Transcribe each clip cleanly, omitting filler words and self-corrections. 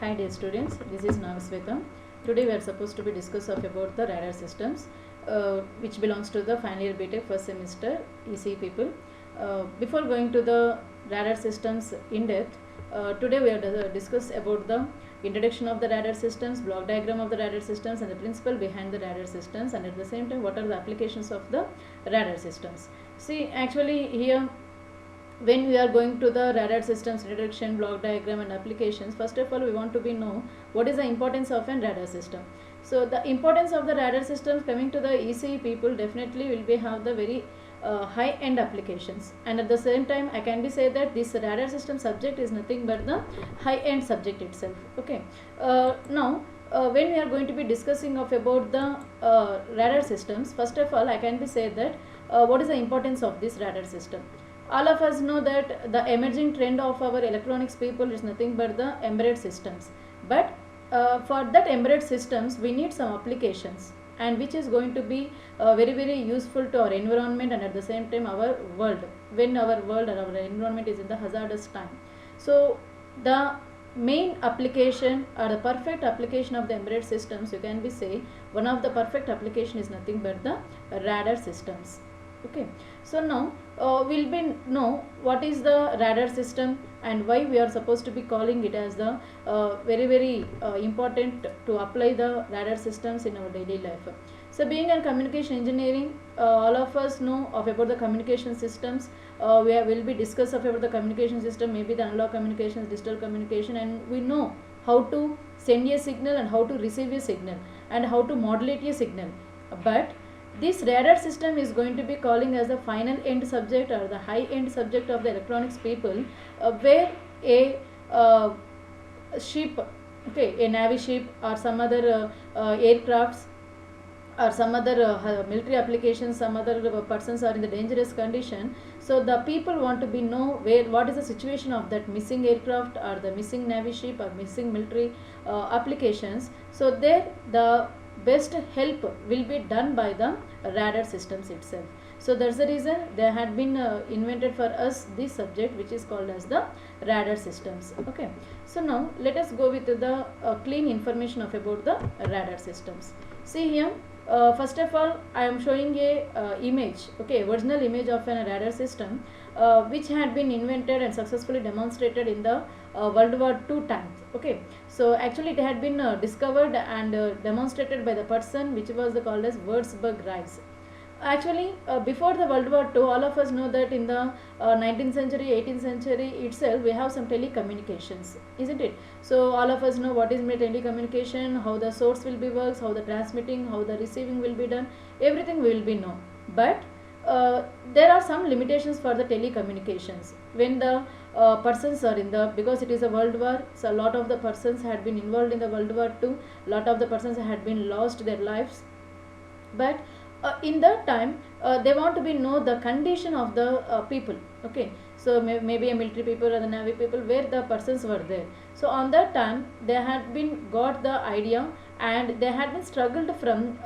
Hi dear students, this is Nagasweta. Today we are supposed to be discuss of about the radar systems which belongs to the final year BTech first semester EC people. Before going to the radar systems in depth, today we are discuss about the introduction of the radar systems, block diagram of the radar systems and the principle behind the radar systems, and at the same time what are the applications of the radar systems. See, actually here when we are going to the radar systems introduction, block diagram and applications, first of all we want to know what is the importance of a radar system. So the importance of the radar systems coming to the ECE people definitely will be have the very high end applications, and at the same time I can be say that this radar system subject is nothing but the high end subject itself. Okay, now when we are going to be discussing of about the radar systems, first of all I can be say that what is the importance of this radar system. All of us know that the emerging trend of our electronics people is nothing but the embedded systems, but for that embedded systems we need some applications, and which is going to be very useful to our environment and at the same time our world, when our world or our environment is in the hazardous time. So the main application or the perfect application of the embedded systems, you can be say one of the perfect application is nothing but the radar systems. Okay, so now we'll be know what is the radar system and why we are supposed to be calling it as the very important to apply the radar systems in our daily life. So being in communication engineering, all of us know of about the communication systems. We will be discuss of about the communication system, maybe the analog communications, digital communication, and we know how to send a signal and how to receive a signal and how to modulate a signal. But this radar system is going to be calling as the final end subject or the high end subject of the electronics people, where a ship, okay, a navy ship or some other aircrafts or some other military applications, some other persons are in the dangerous condition. So the people want to be know where what is the situation of that missing aircraft or the missing navy ship or missing military applications. So there the best help will be done by the radar systems itself. So that's the reason they had been invented for us this subject which is called as the radar systems. Okay, so now let us go with the clean information of about the radar systems. See here, first of all I am showing a image, okay, original image of a radar system which had been invented and successfully demonstrated in the World War II times. Okay, so actually it had been discovered and demonstrated by the person which was called as Würzburg Rice. Actually before the World War II, all of us know that in the 19th century, 18th century itself we have some telecommunications, isn't it? So all of us know what is telecommunication, how the source will be works, how the transmitting, how the receiving will be done, everything will be known. But there are some limitations for the telecommunications when the persons are in the, because it is a world war, so a lot of the persons had been involved in the World War II, lot of the persons had been lost their lives. But in that time they want to be know the condition of the people. Okay, so maybe a military people or the navy people where the persons were there. So on that time they had been got the idea and they had been struggled from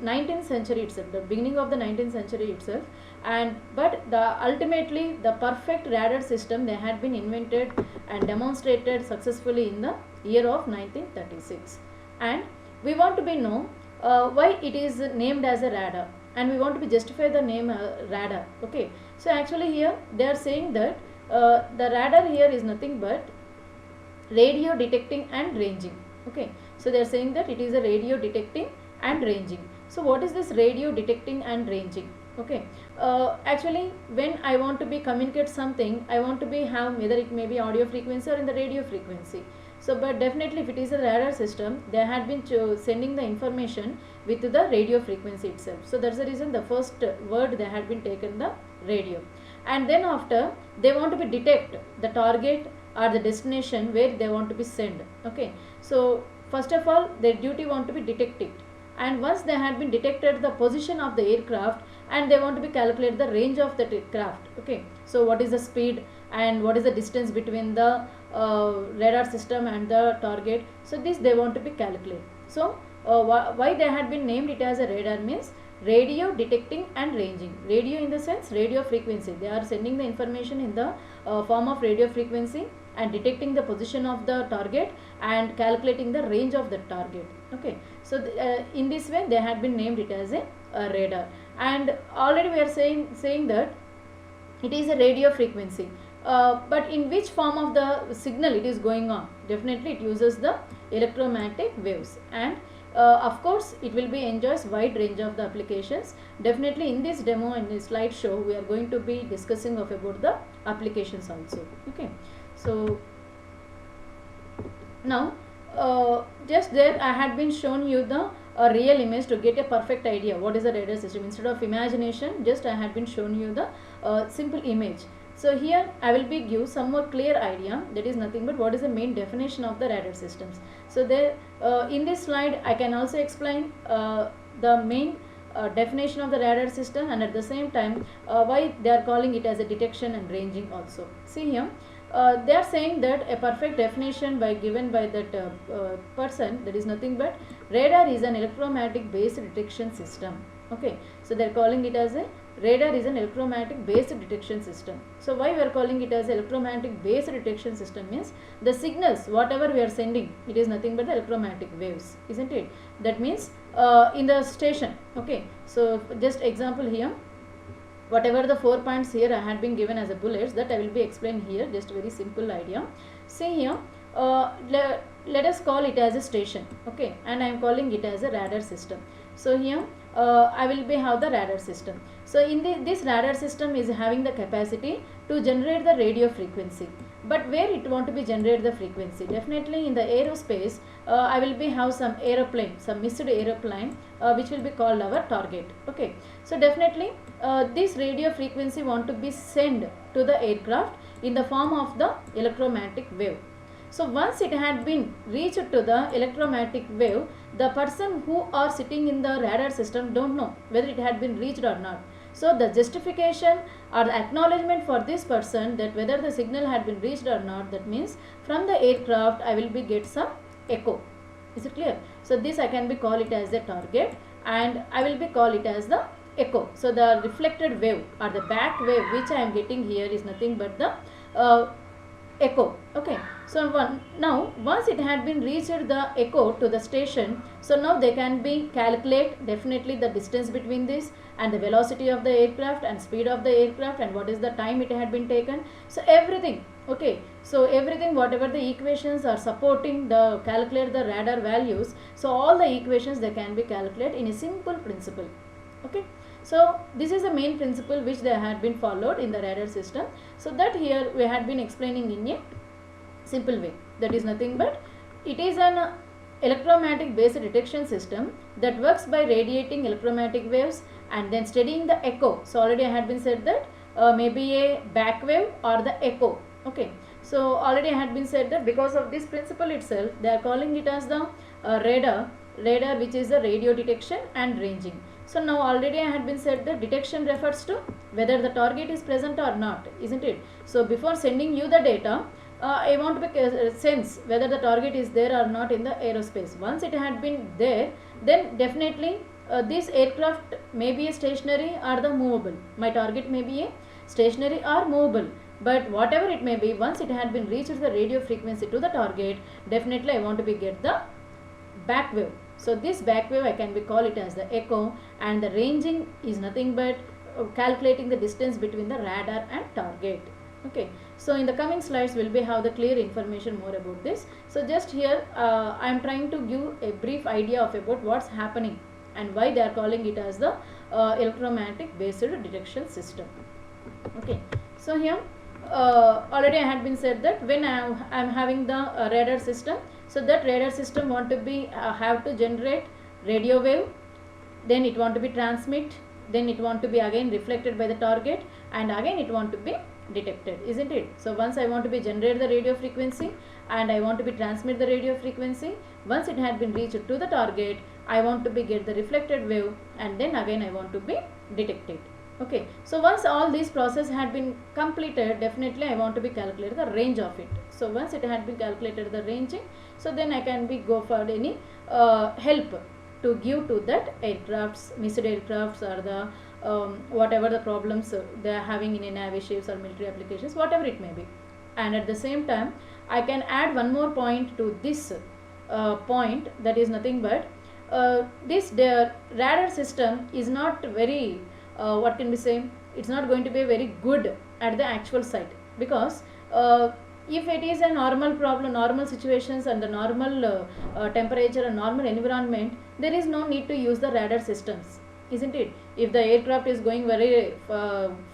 19th century itself, the beginning of the 19th century itself, and but the ultimately the perfect radar system they had been invented and demonstrated successfully in the year of 1936. And we want to be know why it is named as a radar, and we want to be justify the name radar. Okay, so actually here they are saying that the radar here is nothing but radio detecting and ranging. Okay, so they are saying that it is a radio detecting and ranging. So what is this radio detecting and ranging? Okay, actually when I want to be communicate something, I want to be have whether it may be audio frequency or in the radio frequency. So but definitely if it is a radar system, they had been sending the information with the radio frequency itself. So that's the reason the first word they had been taken the radio, and then after they want to be detect the target or the destination where they want to be sent. Okay, so first of all their duty want to be detect it, and once they had been detected the position of the aircraft, and they want to be calculate the range of that aircraft. Okay, so what is the speed and what is the distance between the radar system and the target. So this they want to be calculate. So why they had been named it as a radar means radio detecting and ranging. Radio in the sense radio frequency, they are sending the information in the form of radio frequency, and detecting the position of the target and calculating the range of the target. Okay, so in this way they had been named it as a radar. And already we are saying that it is a radio frequency, but in which form of the signal it is going on? Definitely it uses the electromagnetic waves, and of course it will be enjoys wide range of the applications. Definitely in this demo and this slideshow we are going to be discussing of about the applications also. Okay, so now just there I had been shown you the real image to get a perfect idea what is the radar system. Instead of imagination, just I had been shown you the simple image. So here I will be give some more clear idea, that is nothing but what is the main definition of the radar systems. So there in this slide I can also explain the main definition of the radar system, and at the same time why they are calling it as a detection and ranging also. See here, they are saying that a perfect definition given by that person, that is nothing but radar is an electromagnetic based detection system. Okay, so they are calling it as a radar is an electromagnetic based detection system. So why we are calling it as electromagnetic based detection system means the signals whatever we are sending, it is nothing but the electromagnetic waves, isn't it? That means in the station. Okay, so just example here, whatever the 4 points here I had been given as a bullets, that I will be explained here, just very simple idea. See here, let us call it as a station. Okay, and I am calling it as a radar system. So here I will be have the radar system. So in this radar system is having the capacity to generate the radio frequency. But where it want to be generate the frequency? Definitely in the aerospace, I will be have some aeroplane, some missed aeroplane which will be called our target. Okay, so definitely this radio frequency want to be sent to the aircraft in the form of the electromagnetic wave. So once it had been reached to the electromagnetic wave, the person who are sitting in the radar system don't know whether it had been reached or not. So the justification or the acknowledgement for this person that whether the signal had been reached or not, that means from the aircraft I will be get some echo. Is it clear? So this I can be call it as the target, and I will be call it as the echo. So the reflected wave or the back wave which I am getting here is nothing but the echo. Okay, so now once it had been reached the echo to the station, so now they can be calculate definitely the distance between this and the velocity of the aircraft and speed of the aircraft and what is the time it had been taken. So everything, okay, so everything whatever the equations are supporting the calculate the radar values, so all the equations they can be calculated in a simple principle. Okay, so this is the main principle which they had been followed in the radar system. So that here we had been explaining in a simple way, that is nothing but it is an electromagnetic based detection system that works by radiating electromagnetic waves and then studying the echo. So already I had been said that maybe a back wave or the echo. Okay, so already I had been said that because of this principle itself they are calling it as the radar which is the radio detection and ranging. So now already I had been said that detection refers to whether the target is present or not, isn't it? So before sending you the data, I want to sense whether the target is there or not in the aerospace. Once it had been there, then definitely this aircraft may be a stationary or the movable. My target may be a stationary or movable. But whatever it may be, once it had been reached the radio frequency to the target, definitely I want to be get the back wave. So this back wave I can be call it as the echo, and the ranging is nothing but calculating the distance between the radar and target. Okay, so in the coming slides will be have the clear information more about this. So just here I am trying to give a brief idea of about what's happening and why they are calling it as the electromagnetic based detection system. Okay, so here already I had been said that when I am having the radar system, so that radar system want to be have to generate radio wave, then it want to be transmit, then it want to be again reflected by the target, and again it want to be detected, isn't it? So once I want to be generate the radio frequency and I want to be transmit the radio frequency, once it had been reached to the target, I want to be get the reflected wave, and then again I want to be detected. Okay, so once all this process had been completed, definitely I want to be calculate the range of it. So once it had been calculated the ranging, so then I can be go for any help to give to that aircrafts, missed aircrafts, or the whatever the problems they are having in a navy ships or military applications, whatever it may be. and at the same time I can add one more point to this point, that is nothing but the radar system is not very what can we say, it's not going to be very good at the actual site, because if it is a normal problem, normal situations and the normal temperature and normal environment, there is no need to use the radar systems, isn't it? If the aircraft is going very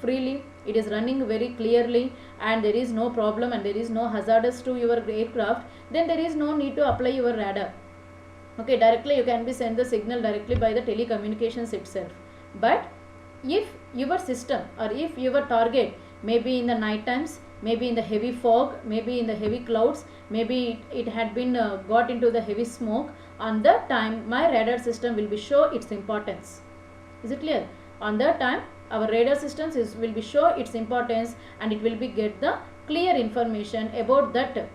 freely, it is running very clearly, and there is no problem and there is no hazardous to your aircraft, then there is no need to apply your radar. Okay, directly you can be send the signal directly by the telecommunications itself. But if your system or if your target may be in the night times, maybe in the heavy fog, maybe in the heavy clouds, maybe it had been got into the heavy smoke, on that time my radar system will be show its importance. Is it clear? On that time our radar systems will be show its importance, and it will be get the clear information about that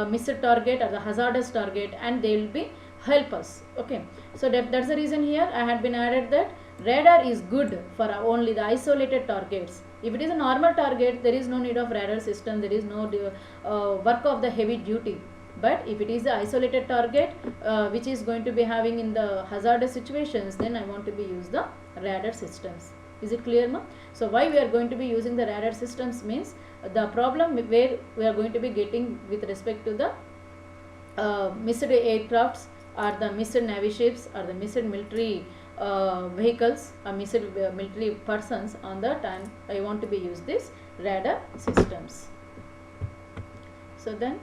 missed target or the hazardous target, and they will be help us. Okay, so that's the reason here I had been added that radar is good for only the isolated targets. If it is a normal target, there is no need of radar system, there is no work of the heavy duty. But if it is the isolated target which is going to be having in the hazardous situations, then I want to be use the radar systems. Is it clear, ma? So why we are going to be using the radar systems means the problem where we are going to be getting with respect to the missed aircrafts or the missed navy ships or the missed military vehicles or missed military persons, on the time I want to be use this radar systems. So then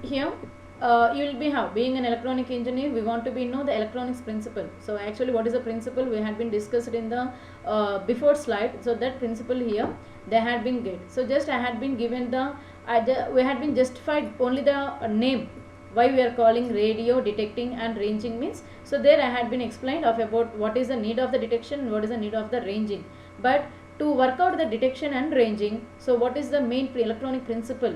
here you will be being an electronic engineer, we want to be know the electronics principle. So actually what is the principle we had been discussed in the before slide. So that principle here they had been get. So just I had been given the we had been justified only the name why we are calling radio detecting and ranging means. So there I had been explained of about what is the need of the detection and what is the need of the ranging. But to work out the detection and ranging, so what is the main electronic principle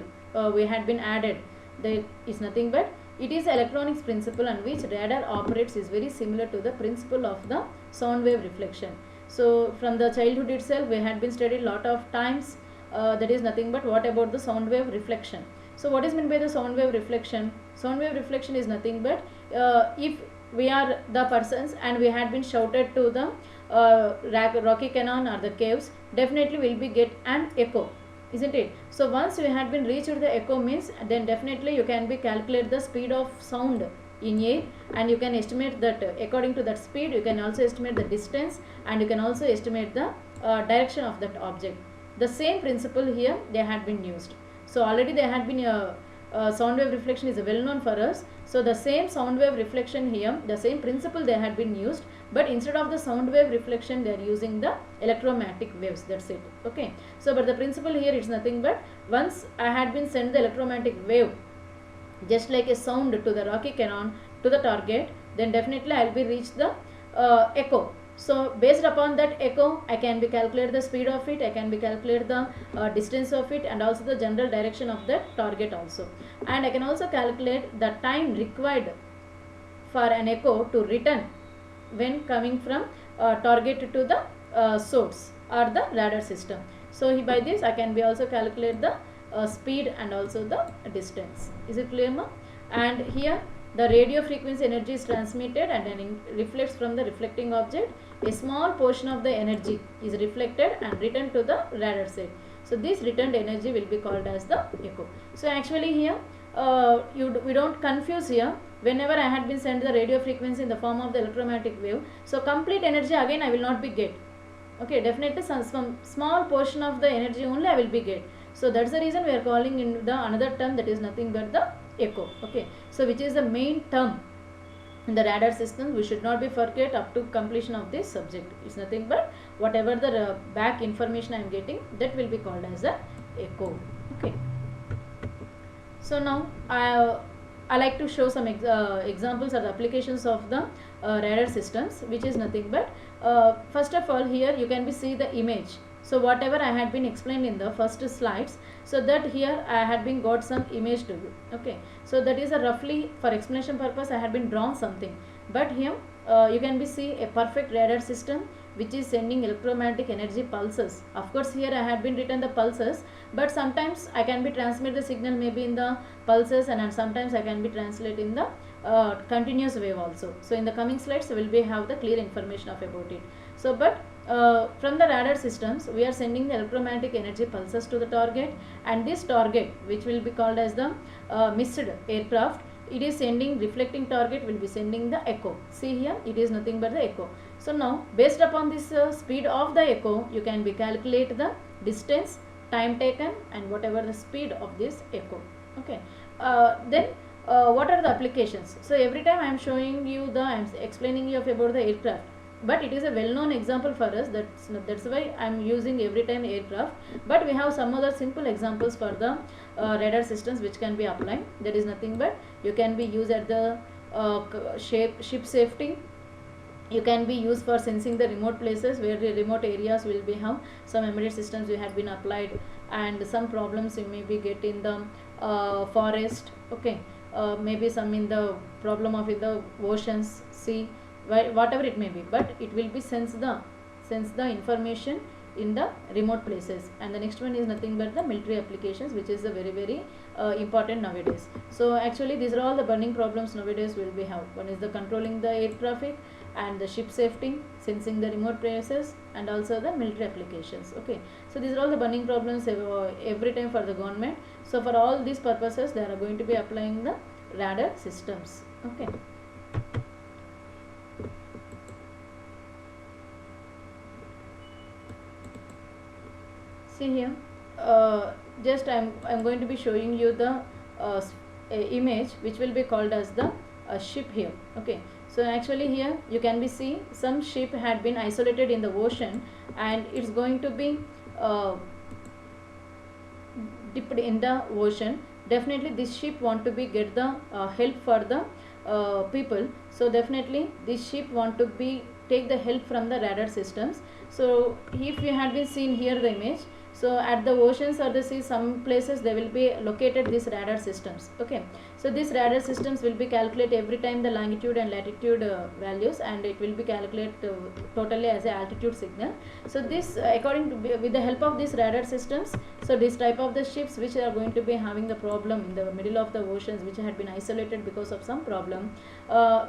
we had been added? There is nothing but it is the electronics principle on which radar operates is very similar to the principle of the sound wave reflection. So from the childhood itself we had been studied lot of times that is nothing but what about the sound wave reflection. So what is meant by the sound wave reflection? Sound wave reflection is nothing but if we are the persons and we had been shouted to the rocky canyon or the caves, definitely will be get an echo, isn't it? So once you had been reached the echo means, then definitely you can be calculate the speed of sound in air, and you can estimate that according to that speed you can also estimate the distance, and you can also estimate the direction of that object. The same principle here they had been used. So already they had been sound wave reflection is well known for us. So the same sound wave reflection here, the same principle they had been used, but instead of the sound wave reflection they are using the electromagnetic waves. That's it. Okay, so but the principle here is nothing but once I had been sent the electromagnetic wave just like a sound to the rocky canyon to the target, then definitely I will be reach the echo. So based upon that echo I can be calculate the speed of it, I can be calculate the distance of it, and also the general direction of that target also, and I can also calculate the time required for an echo to return when coming from target to the source or the radar system. So by this I can be also calculate the speed and also the distance. Is it clear, ma? And here the radio frequency energy is transmitted and then reflects from the reflecting object. A small portion of the energy is reflected and returned to the radar set. So this returned energy will be called as the echo. So actually here we don't confuse here. Whenever I had been sent the radio frequency in the form of the electromagnetic wave, so complete energy again I will not be get. Okay, definitely some small portion of the energy only I will be get. So that's the reason we are calling in the another term, that is nothing but the echo. Okay, so which is the main term in the radar system, we should not be forget up to completion of this subject. It's nothing but whatever the back information I am getting, that will be called as a echo. Okay, so now I like to show some examples or the applications of the radar systems, which is nothing but first of all here you can be see the image. So whatever I had been explained in the first slides, so that here I had been got some image to you. Okay, so that is a roughly for explanation purpose I had been drawn something, but here you can be see a perfect radar system which is sending electromagnetic energy pulses. Of course here I had been written the pulses, but sometimes I can be transmit the signal maybe in the pulses, and sometimes I can be translate in the continuous wave also. So in the coming slides will be have the clear information of about it. So but from the radar systems we are sending the electromagnetic energy pulses to the target, and this target, which will be called as the missed aircraft, it is sending reflecting target will be sending the echo. See here, it is nothing but the echo. So now based upon this speed of the echo, you can be calculate the distance, time taken, and whatever the speed of this echo. Okay, then what are the applications? So every time I am showing you the, I am explaining you about the aircraft, but it is a well-known example for us. That's why I am using every time aircraft. But we have some other simple examples for the radar systems which can be applied. That is nothing but you can be used at the ship safety. You can be used for sensing the remote places where the remote areas will be have some embedded systems you had been applied, and some problems you may be get in the forest. Okay, maybe some in the problem of in the oceans, sea, whatever it may be, but it will be sense the information in the remote places. And the next one is nothing but the military applications, which is a very important nowadays. So actually these are all the burning problems nowadays will be have. One is the controlling the air traffic, and the ship safety, sensing the remote places, and also the military applications. Okay, so these are all the burning problems every time for the government. So for all these purposes they are going to be applying the radar systems. Okay, see here, just I'm going to be showing you the image which will be called as the ship here. Okay, so actually here you can be see some ship had been isolated in the ocean, and it's going to be dipped in the ocean. Definitely this ship want to be get the help for the people. So definitely this ship want to be take the help from the radar systems. So if you had been seen here the image, so at the oceans or the sea, some places they will be located these radar systems. Okay, so these radar systems will be calculate every time the longitude and latitude values, and it will be calculate totally as a altitude signal. So this according to with the help of these radar systems, so this type of the ships which are going to be having the problem in the middle of the oceans, which had been isolated because of some problem,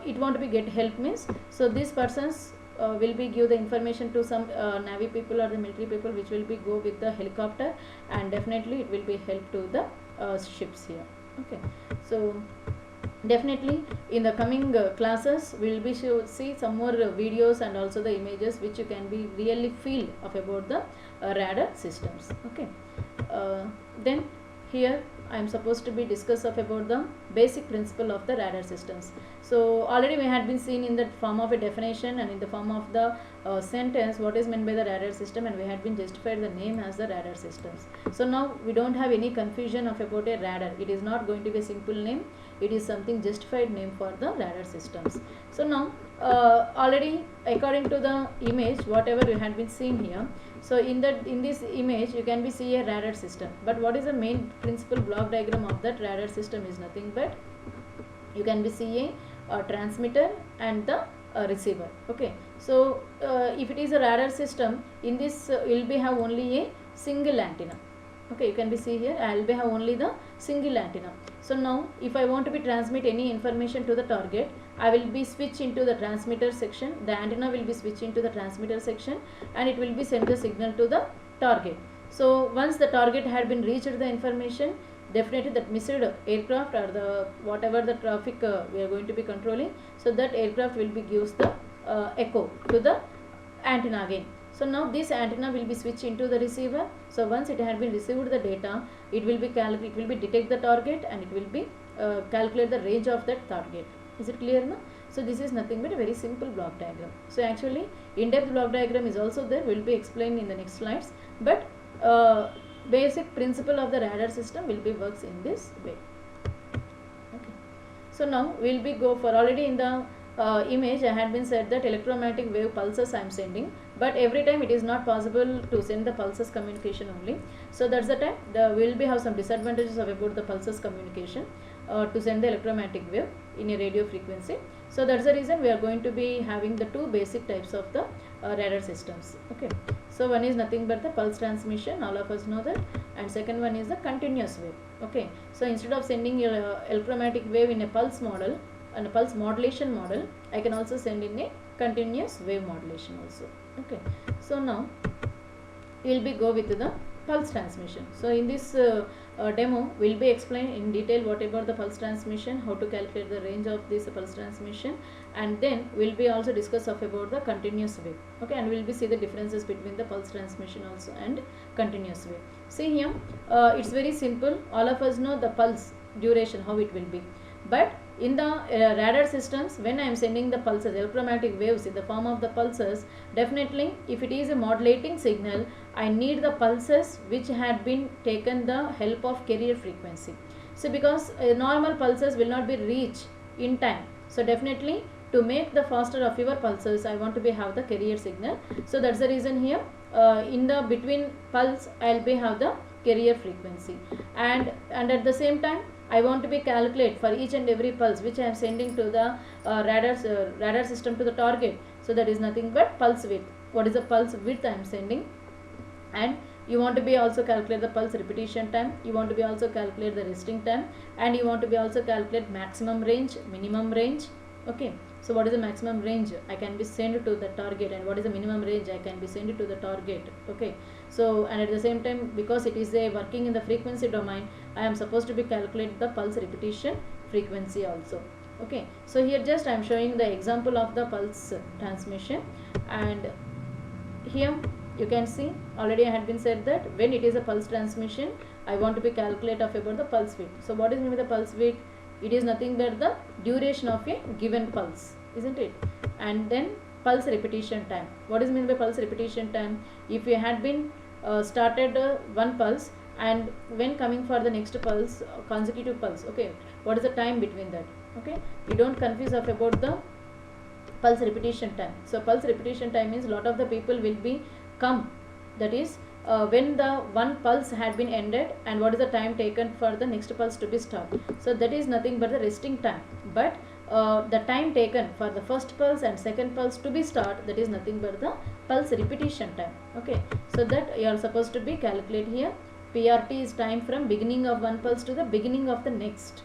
it want to be get help means, so these persons will be give the information to some navy people or the military people, which will be go with the helicopter, and definitely it will be help to the ships here. Okay, so definitely in the coming classes we will be see some more videos and also the images which you can be really feel of about the radar systems. Okay, then here I am supposed to be discuss of about the basic principle of the radar systems. So already we had been seen in the form of a definition and in the form of the sentence what is meant by the radar system, and we had been justified the name as the radar systems. So now we don't have any confusion of about a radar. It is not going to be a simple name. It is something justified name for the radar systems. So now already according to the image whatever you had been seen here, so in this image you can be see a radar system, but what is the main principal block diagram of that radar system is nothing but you can be see a transmitter and the receiver. Okay, so if it is a radar system, in this will be have only a single antenna. Okay, you can be see here I will be have only the single antenna. So now if I want to be transmit any information to the target, I will be switch into the transmitter section. The antenna will be switch into the transmitter section, and it will be send the signal to the target. So once the target had been reached the information, definitely that missed aircraft or the whatever the traffic we are going to be controlling, so that aircraft will be gives the echo to the antenna again. So now this antenna will be switched into the receiver. So once it had been received the data, it will be detect the target, and it will be calculate the range of that target. Is it clear now? So this is nothing but a very simple block diagram. So actually in-depth block diagram is also there, will be explained in the next slides, but basic principle of the radar system will be works in this way. Okay, so now we will be go for already in the image I had been said that electromagnetic wave pulses I am sending. but every time it is not possible to send the pulses communication only. So that's the time we will be have some disadvantages of about the pulses communication to send the electromagnetic wave in a radio frequency. So that's the reason we are going to be having the two basic types of the radar systems. Okay, so one is nothing but the pulse transmission, all of us know that, and second one is the continuous wave. Okay, so instead of sending your electromagnetic wave in a pulse model and a pulse modulation model, I can also send in a continuous wave modulation also. Okay, so now we will be go with the pulse transmission. So in this demo we will be explain in detail what about the pulse transmission, how to calculate the range of this pulse transmission, and then we will be also discuss of about the continuous wave. Okay, and we will be see the differences between the pulse transmission also and continuous wave. See here, it's very simple. All of us know the pulse duration, how it will be, but in the radar systems, when I am sending the pulses, electromagnetic waves in the form of the pulses, definitely if it is a modulating signal, I need the pulses which had been taken the help of carrier frequency. So because normal pulses will not be reached in time, so definitely to make the faster of your pulses, I want to be have the carrier signal. So that's the reason here in the between pulse I will be have the carrier frequency, and at the same time I want to be calculate for each and every pulse which I am sending to the radar system to the target. So that is nothing but pulse width. What is the pulse width I am sending? And you want to be also calculate the pulse repetition time, you want to be also calculate the resting time, and you want to be also calculate maximum range, minimum range. Okay, so what is the maximum range I can be sent to the target, and what is the minimum range I can be sent to the target. Okay, so and at the same time, because it is a working in the frequency domain, I am supposed to be calculate the pulse repetition frequency also. Okay, so here just I am showing the example of the pulse transmission, and here you can see already I had been said that when it is a pulse transmission, I want to be calculate of about the pulse width. So what is mean by the pulse width? It is nothing but the duration of a given pulse, isn't it? And then pulse repetition time. What is mean by pulse repetition time? If you had been started one pulse, and when coming for the next pulse, consecutive pulse, okay, what is the time between that? Okay, you don't confuse of about the pulse repetition time. So pulse repetition time means lot of the people will be come, that is when the one pulse had been ended, and what is the time taken for the next pulse to be started. So that is nothing but the resting time, but the time taken for the first pulse and second pulse to be start, that is nothing but the pulse repetition time. Okay, so that you are supposed to be calculate here. PRT is time from beginning of one pulse to the beginning of the next.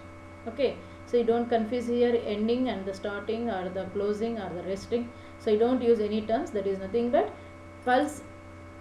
Okay, so you don't confuse here ending and the starting or the closing or the resting. So you don't use any terms. That is nothing but pulse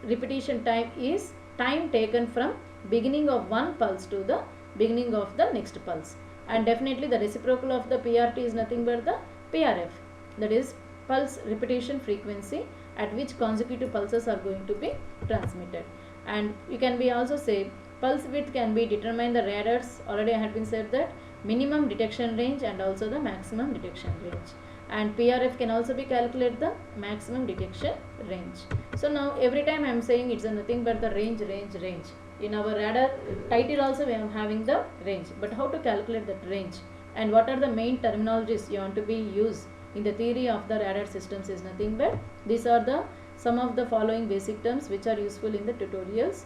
repetition time is time taken from beginning of one pulse to the beginning of the next pulse, and definitely the reciprocal of the PRT is nothing but the PRF, that is pulse repetition frequency at which consecutive pulses are going to be transmitted. And you can be also say pulse width can be determined the radars, already I had been said that minimum detection range and also the maximum detection range, and PRF can also be calculated the maximum detection range. So now every time I am saying it's nothing but the range. In our radar title also we are having the range, but how to calculate that range and what are the main terminologies you want to be used in the theory of the radar systems is nothing but these are the some of the following basic terms which are useful in the tutorials.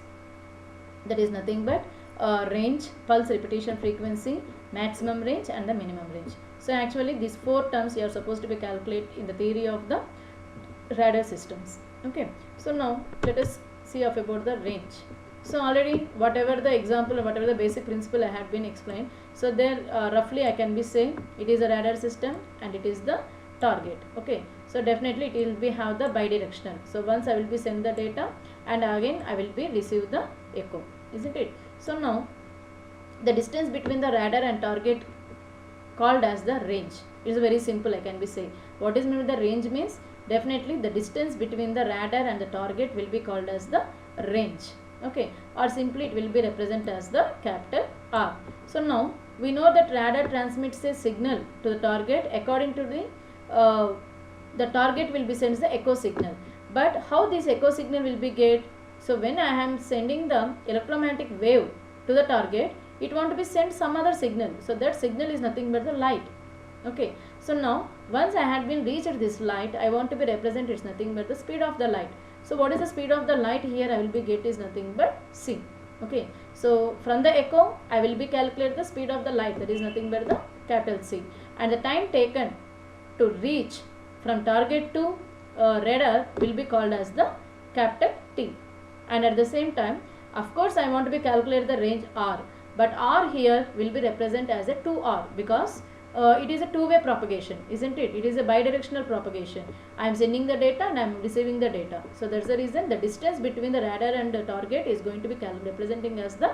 That is nothing but range, pulse repetition frequency, maximum range and the minimum range. So actually these four terms you are supposed to be calculate in the theory of the radar systems. Okay, so now let us see of about the range. So already whatever the example or whatever the basic principle I have been explained, so there roughly I can be saying it is a radar system and it is the target. Okay, so definitely it will be have the bidirectional. So once I will be send the data and again I will be receive the echo, isn't it? So now the distance between the radar and target called as the range. It is very simple, I can be saying. What is meant by the range means definitely the distance between the radar and the target will be called as the range. Okay, or simply it will be represented as the capital R. So now we know that radar transmits a signal to the target. According to the target will be sends the echo signal. But how this echo signal will be get? So when I am sending the electromagnetic wave to the target, it want to be sent some other signal. So that signal is nothing but the light. Okay, So now once I had been reached this light, I want to be represent it's nothing but the speed of the light. So what is the speed of the light here? I will be get is nothing but c. Okay, so from the echo I will be calculate the speed of the light, that is nothing but the capital C, and the time taken to reach from target to radar will be called as the capital T. And at the same time, of course, I want to be calculate the range R, but R here will be represent as a 2R because it is a two-way propagation, isn't it? It is a bidirectional propagation. I am sending the data and I am receiving the data. So that's the reason the distance between the radar and the target is going to be representing as the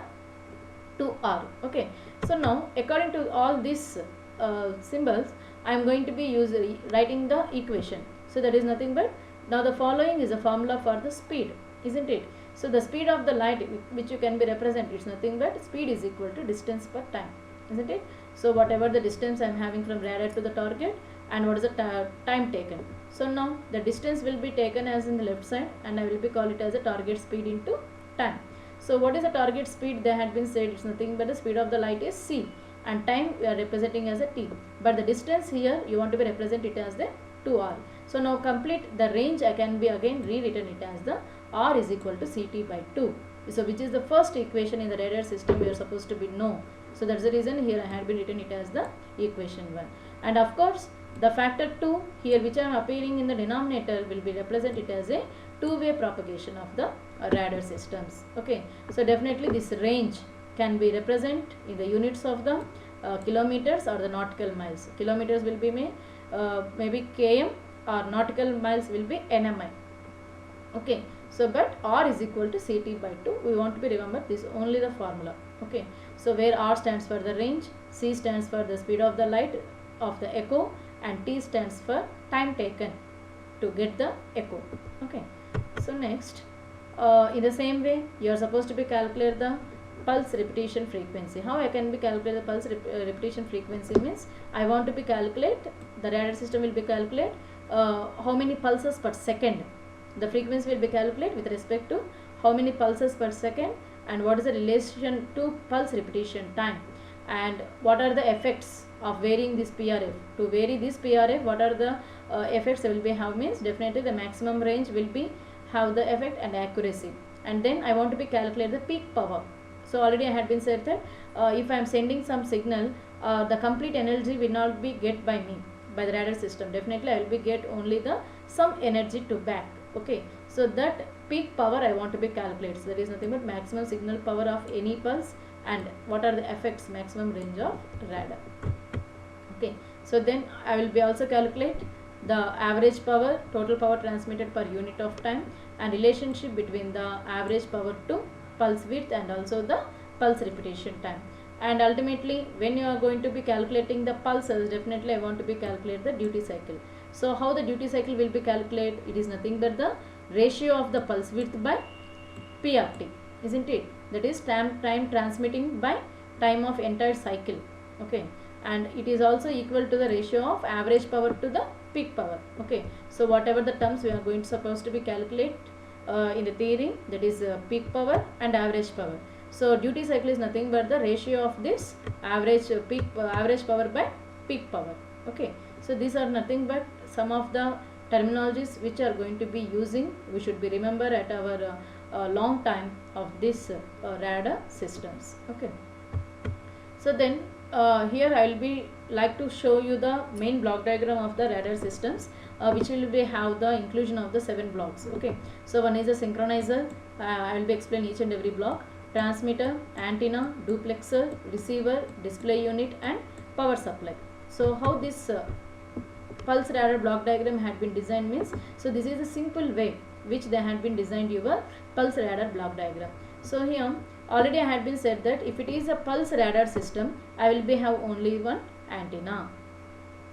2R. Okay. So now according to all these symbols, I am going to be writing the equation. So that is nothing but, now the following is a formula for the speed, isn't it? So the speed of the light which you can be represented, it's nothing but speed is equal to distance per time, isn't it? So whatever the distance I am having from radar to the target and what is the time taken. So now the distance will be taken as in the left side and I will be call it as a target speed into time. So what is the target speed? They had been said it's nothing but the speed of the light is c and time we are representing as a t, but the distance here you want to be represent it as the 2r. So now complete the range, I can be again rewritten it as the r is equal to ct by 2. So which is the first equation in the radar system we are supposed to be know. So that's the reason here I had been written it as the equation 1. And of course the factor 2 here which I am appearing in the denominator will be represented as a two-way propagation of the radar systems. Okay, so definitely this range can be represent in the units of the kilometers or the nautical miles. Kilometers will be maybe km or nautical miles will be nmi. Okay, so but r is equal to ct by 2. We want to be remember this only the formula. Okay, so where r stands for the range, c stands for the speed of the light of the echo, and t stands for time taken to get the echo. Okay, so next in the same way you are supposed to be calculate the pulse repetition frequency. How I can be calculate the pulse repetition frequency means I want to be calculate, the radar system will be calculate how many pulses per second. The frequency will be calculated with respect to how many pulses per second and what is the relation to pulse repetition time and what are the effects of varying this PRF. To vary this PRF, what are the effects will be have means definitely the maximum range will be have the effect and accuracy. And then I want to be calculate the peak power. So already I had been said that if I am sending some signal, the complete energy will not be get by me, by the radar system. Definitely I will be get only the some energy to back. Okay, so that peak power I want to be calculated. So there is nothing but maximum signal power of any pulse and what are the effects, maximum range of radar. Okay, so then I will be also calculate the average power, total power transmitted per unit of time, and relationship between the average power to pulse width and also the pulse repetition time. And ultimately when you are going to be calculating the pulses, definitely I want to be calculate the duty cycle. So how the duty cycle will be calculated? It is nothing but the ratio of the pulse width by PRT, isn't it? That is time transmitting by time of entire cycle. Okay, and it is also equal to the ratio of average power to the peak power. Okay, so whatever the terms we are going to supposed to be calculate in the theory, that is peak power and average power. So duty cycle is nothing but the ratio of this average average power by peak power. Okay, so these are nothing but some of the terminologies which are going to be using, we should be remember at our long time of this radar systems. Okay, so then here I will be like to show you the main block diagram of the radar systems, which will be have the inclusion of the 7 blocks. Okay, so one is a synchronizer, I will be explain each and every block, transmitter, antenna, duplexer, receiver, display unit and power supply. So how this pulse radar block diagram had been designed means, so this is a simple way which they had been designed your pulse radar block diagram. So here already I had been said that if it is a pulse radar system, I will be have only one antenna.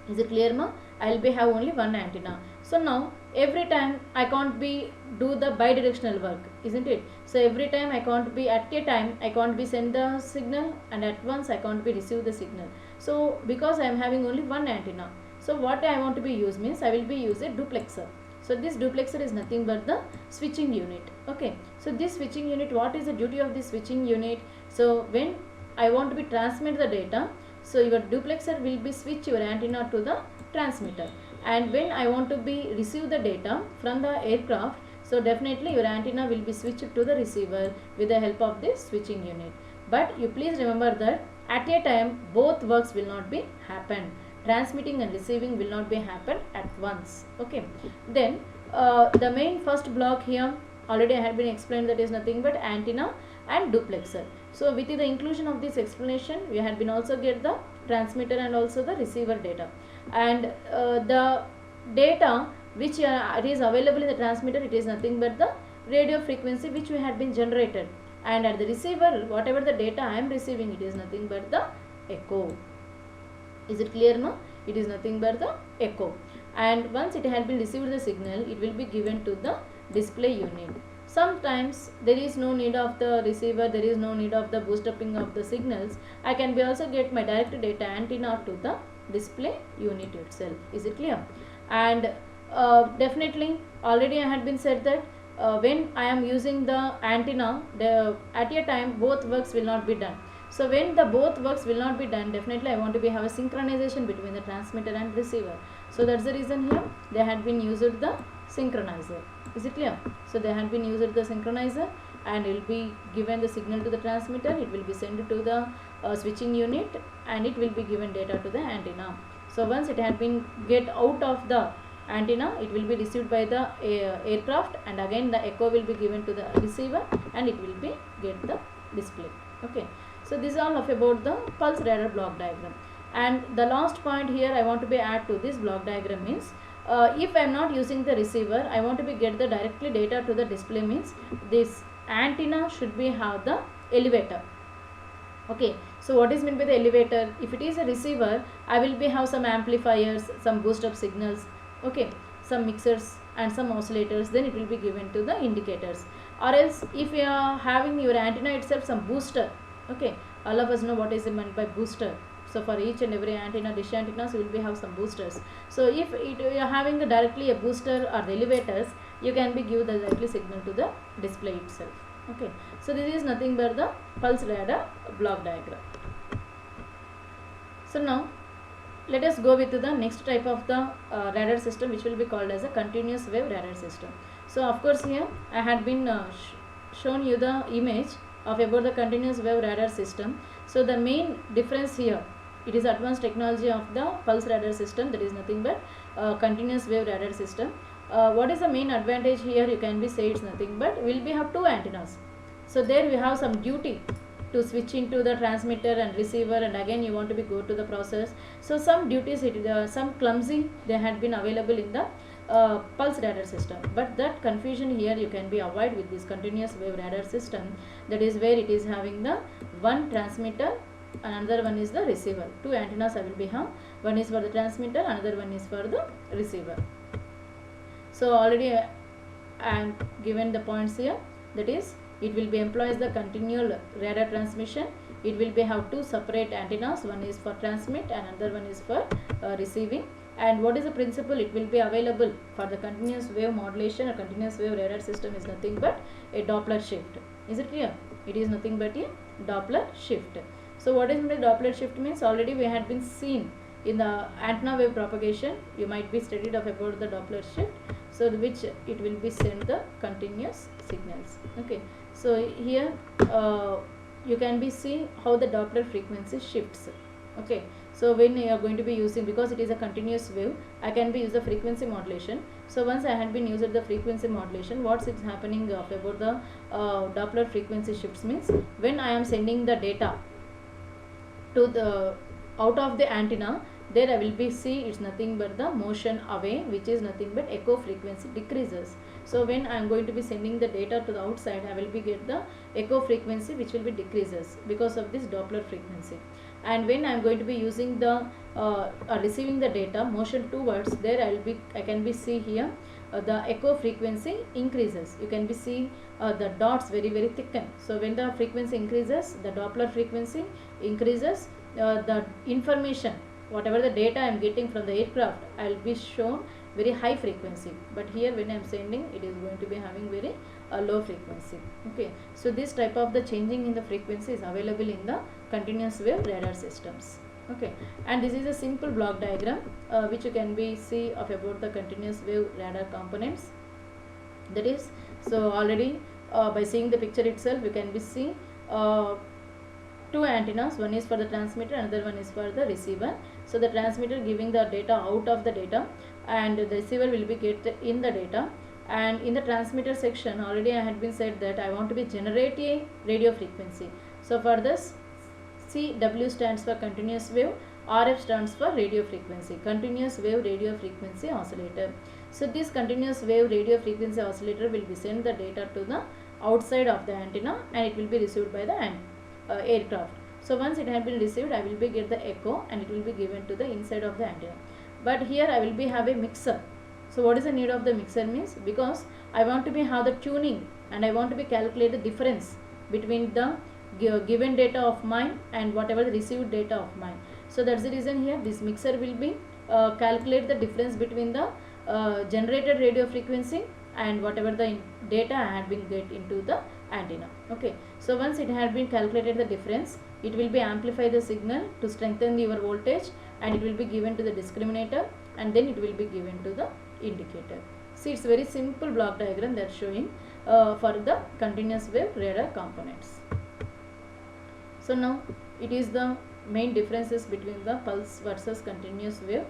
Is it clear, ma? I will be have only one antenna. So now every time I can't be do the bidirectional work, isn't it? So every time I can't be at a time I can't be send the signal and at once I can't be receive the signal. So because I am having only one antenna, so what I want to be use means I will be use a duplexer. So this duplexer is nothing but the switching unit. Okay, so this switching unit, what is the duty of this switching unit? So when I want to be transmit the data, So your duplexer will be switch your antenna to the transmitter, and when I want to be receive the data from the aircraft, so definitely your antenna will be switched to the receiver with the help of this switching unit. But you please remember that at a time both works will not be happen. Transmitting and receiving will not be happen at once. Okay. Then the main first block here already I had been explained, that is nothing but antenna and duplexer. So with the inclusion of this explanation, we had been also get the transmitter and also the receiver data, and the data which it is available in the transmitter, it is nothing but the radio frequency which we had been generated, and at the receiver whatever the data I am receiving, it is nothing but the echo. Is it clear now? It is nothing but the echo, and once it had been received the signal, it will be given to the display unit. Sometimes there is no need of the receiver, there is no need of the boost upping of the signals. I can be also get my direct data antenna to the display unit itself. Is it clear? And definitely already I had been said that when I am using the antenna, at a time both works will not be done. So when the both works will not be done, definitely I want to have a synchronization between the transmitter and receiver. So that's the reason here they had been used the synchronizer. Is it clear? So they had been used the synchronizer, and it will be given the signal to the transmitter, it will be sent to the switching unit, and it will be given data to the antenna. So once it had been get out of the antenna, it will be received by the aircraft, and again the echo will be given to the receiver, and it will be get the display. Okay. So this is all of about the pulse radar block diagram. And the last point here I want to be add to this block diagram means, if I am not using the receiver, I want to be get the directly data to the display means, this antenna should be have the elevator. Okay. So what is meant by the elevator? If it is a receiver, I will be have some amplifiers, some boost up signals, okay, some mixers and some oscillators, then it will be given to the indicators. Or else if you are having your antenna itself some booster, okay, all of us know what is meant by booster. So for each and every antenna, dish antennas, you will be have some boosters. So if you are having the directly a booster or the elevators, you can be give the directly signal to the display itself. Okay. So this is nothing but the pulse radar block diagram. So now let us go with the next type of the radar system, which will be called as a continuous wave radar system. So of course here I had been shown you the image of about the continuous wave radar system. So the main difference here, it is advanced technology of the pulse radar system, that is nothing but continuous wave radar system. What is the main advantage here? You can be say it's nothing but will be have two antennas. So there we have some duty to switch into the transmitter and receiver, and again you want to be go to the process. So some duties, some clumsy they had been available in the pulse radar system, but that confusion here you can be avoid with this continuous wave radar system. That is where it is having the one transmitter, another one is the receiver. Two antennas I will be have, one is for the transmitter, another one is for the receiver. So already I am given the points here, that is it will be employs the continual radar transmission. It will be have two separate antennas, one is for transmit and another one is for receiving. And what is the principle? It will be available for the continuous wave modulation or continuous wave radar system is nothing but a Doppler shift. Is it clear? It is nothing but a Doppler shift. So what is the Doppler shift means? Already we had been seen in the antenna wave propagation. You might be studied of about the Doppler shift. So which it will be send the continuous signals. Okay. So here you can be see how the Doppler frequency shifts. Okay. So when you are going to be using, because it is a continuous wave, I can be use the frequency modulation. So once I had been used the frequency modulation, what's is happening about the Doppler frequency shifts means, when I am sending the data to the out of the antenna, there I will be see it's nothing but the motion away, which is nothing but echo frequency decreases. So when I am going to be sending the data to the outside, I will be get the echo frequency which will be decreases because of this Doppler frequency. And when I am going to be using the receiving the data motion towards, there I can be see here the echo frequency increases. You can be see the dots very thicken. So when the frequency increases, the Doppler frequency increases, the information, whatever the data I am getting from the aircraft, I will be shown very high frequency. But here when I am sending, it is going to be having very low frequency. Okay. So this type of the changing in the frequency is available in the continuous wave radar systems. Okay, and this is a simple block diagram which you can be see of about the continuous wave radar components. That is, so already by seeing the picture itself you can be see two antennas, one is for the transmitter, another one is for the receiver. So the transmitter giving the data out of the data, and the receiver will be get in the data. And in the transmitter section already I had been said that I want to be generate a radio frequency. So for this, CW stands for continuous wave, RF stands for radio frequency, continuous wave radio frequency oscillator. So this continuous wave radio frequency oscillator will be send the data to the outside of the antenna, and it will be received by the aircraft. So once it has been received, I will be get the echo, and it will be given to the inside of the antenna. But here I will be have a mixer. So what is the need of the mixer means, because I want to be have the tuning, and I want to be calculate the difference between the given data of mine and whatever the received data of mine. So that's the reason here this mixer will be calculate the difference between the generated radio frequency and whatever the data had been get into the antenna. Okay, so once it had been calculated the difference, it will be amplify the signal to strengthen your voltage, and it will be given to the discriminator, and then it will be given to the indicator. See, it's very simple block diagram that's showing for the continuous wave radar components. So now it is the main differences between the pulse versus continuous wave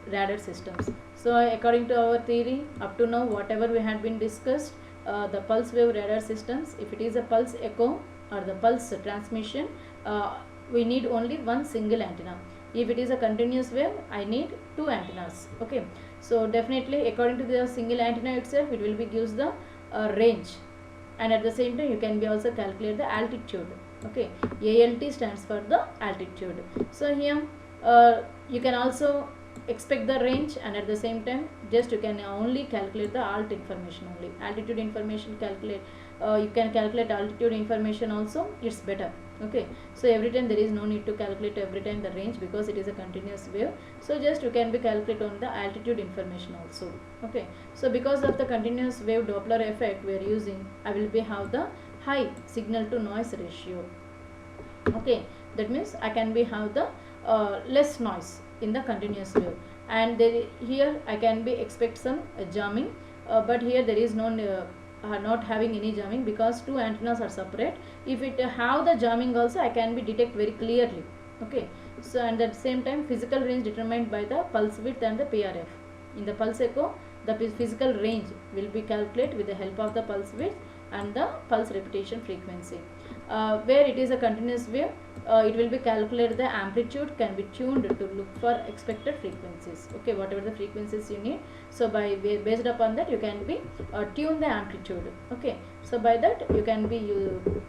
radar systems. So according to our theory, up to now whatever we had been discussed, the pulse wave radar systems, if it is a pulse echo or the pulse transmission, we need only one single antenna. If it is a continuous wave, I need two antennas. Okay, so definitely according to the single antenna itself, it will be gives the range, and at the same time you can be also calculate the altitude. Okay, ALT stands for the altitude. So here you can also expect the range, and at the same time just you can only calculate the alt information only. Altitude information calculate, you can calculate altitude information also, it's better. Okay, so every time there is no need to calculate every time the range, because it is a continuous wave. So just you can be calculate on the altitude information also. Okay, so because of the continuous wave Doppler effect we are using, I will be have the high signal to noise ratio. Okay, that means I can be have the less noise in the continuous wave, and here I can be expect some jamming, but here there is no not having any jamming, because two antennas are separate. If it have the jamming also, I can be detect very clearly. Okay, so and at the same time physical range determined by the pulse width and the PRF. In the pulse echo, the physical range will be calculated with the help of the pulse width and the pulse repetition frequency. Where it is a continuous wave, it will be calculated, the amplitude can be tuned to look for expected frequencies. Okay, whatever the frequencies you need, so by based upon that you can be tune the amplitude. Okay, so by that you can be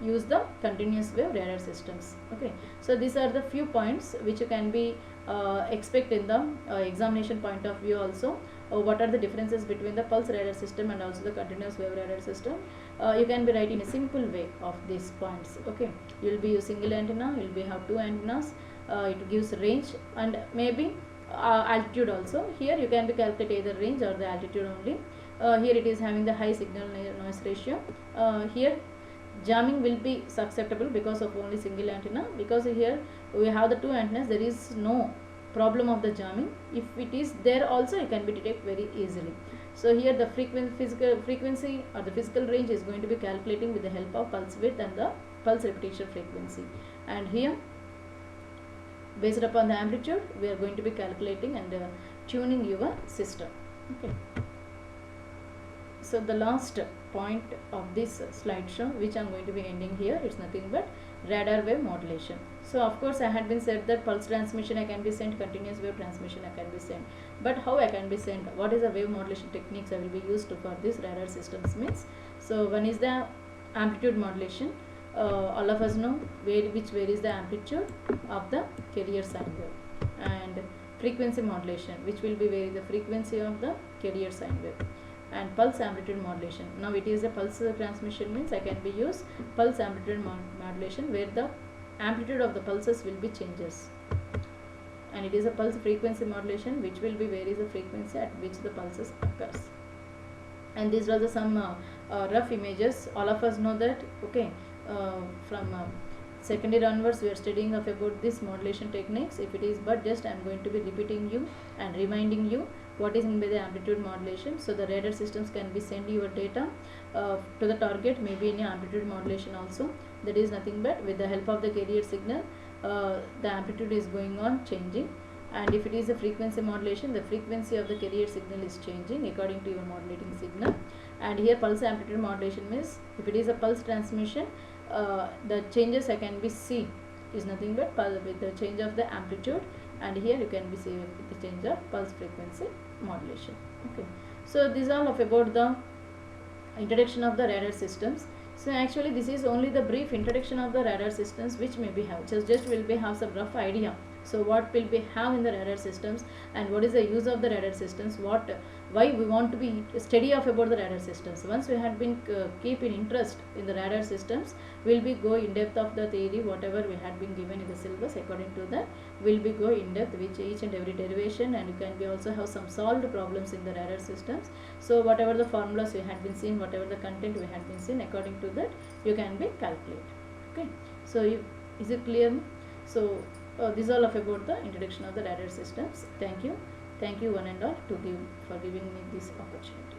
use the continuous wave radar systems. Okay, so these are the few points which you can be expect in the examination point of view also. What are the differences between the pulse radar system and also the continuous wave radar system? You can be write in a simple way of these points. Okay, you will be using single antenna, you will be have two antennas, it gives range and maybe altitude also. Here you can be calculate either range or the altitude only. Here it is having the high signal noise ratio. Here jamming will be susceptible because of only single antenna, because here we have the two antennas, there is no problem of the jamming. If it is there also, it can be detected very easily. So here the physical frequency or the physical range is going to be calculating with the help of pulse width and the pulse repetition frequency, and here based upon the amplitude we are going to be calculating and tuning your system. Okay, so the last point of this slideshow, which I am going to be ending here, it's nothing but radar wave modulation. So of course I had been said that pulse transmission I can be sent, continuous wave transmission I can be sent, but how I can be sent, what is the wave modulation techniques I will be used for this radar systems means. So one is the amplitude modulation. All of us know which varies the amplitude of the carrier sine wave, and frequency modulation, which will be vary the frequency of the carrier sine wave, and pulse amplitude modulation. Now it is a pulse transmission means I can be use pulse amplitude modulation, where the amplitude of the pulses will be changes, and it is a pulse frequency modulation, which will be varies the frequency at which the pulses occurs. And these are the some rough images. All of us know that. Okay, from second year onwards we are studying of about this modulation techniques. If it is but just I am going to be repeating you and reminding you what is meant by the amplitude modulation. So the radar systems can be send your data to the target, maybe in amplitude modulation also. That is nothing but with the help of the carrier signal the amplitude is going on changing, and if it is a frequency modulation, the frequency of the carrier signal is changing according to your modulating signal. And here pulse amplitude modulation means if it is a pulse transmission, the changes I can be see is nothing but with the change of the amplitude, and here you can be see with the change of pulse frequency modulation. Okay, so these are of about the introduction of the radar systems. So actually this is only the brief introduction of the radar systems which may be have just will be have some rough idea. So what will be have in the radar systems and what is the use of the radar systems, why we want to be study of about the radar systems. Once we had been keep in interest in the radar systems, we'll be go in depth of the theory whatever we had been given in the syllabus. According to that we'll be go in depth with each and every derivation, and you can be also have some solved problems in the radar systems. So whatever the formulas we had been seen, whatever the content we had been seen, according to that you can be calculate. Okay, so is it clear? So this is all of about the introduction of the radar systems. Thank you one and all for giving me this opportunity.